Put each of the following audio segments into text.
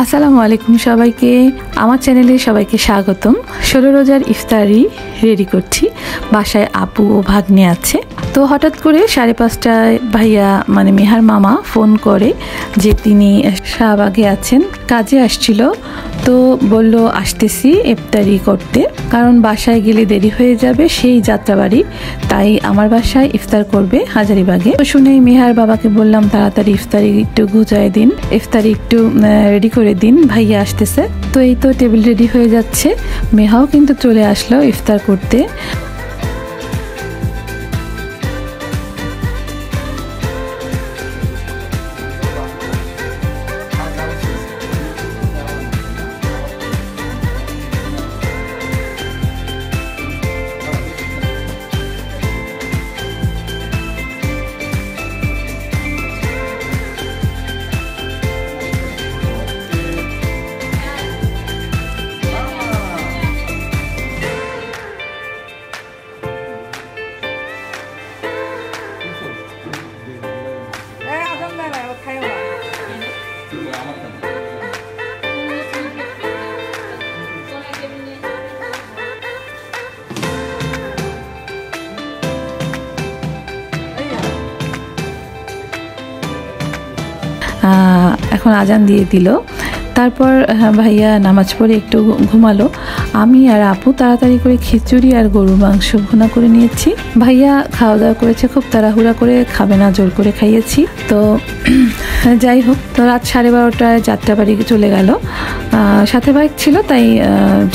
আসসালামু আলাইকুম সবাইকে, আমার চ্যানেলে সবাইকে স্বাগতম। 16 রোজার ইফতারি রেডি করছি। বাসায় আপু ও ভাগ্নে আছে। তো হঠাৎ করে 5:30টায় ভাইয়া মানে মেহার মামা ফোন করে যে তিনি শাহবাগে আছেন, কাজে আসছিল। তো বলল আসতেছি ইফতারি করতে, কারণ বাসায় গেলে দেরি হয়ে যাবে, সেই যাত্রাবাড়ি, তাই আমার বাসায় ইফতার করবে হাজারীবাগে। তো শুনেই মেহার বাবাকে বললাম তাড়াতাড়ি ইফতারি একটু গুজায় দিন, ইফতারি একটু রেডি করে দিন, ভাইয়া আসতেছে। তো এই তো টেবিল রেডি হয়ে যাচ্ছে। মেহাও কিন্তু চলে আসলো ইফতার করতে। এখন আজান দিয়ে দিল। তারপর ভাইয়া নামাজ পড়ে একটু ঘুমালো। আমি আর আপু তাড়াতাড়ি করে খিচুড়ি আর গরুর মাংস ভুনা করে নিয়েছি। ভাইয়া খাওয়া দাওয়া করেছে, খুব তাড়াহুড়া করে, খাবে না, জোর করে খাইয়েছি। তো যাই হোক, তো রাত 12:30টায় যাত্রাবাড়ি চলে গেল। সাথে বাইক ছিল তাই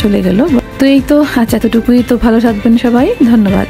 চলে গেল। তো এই তো, আচ্ছা, এতটুকুই। তো ভালো থাকবেন সবাই, ধন্যবাদ।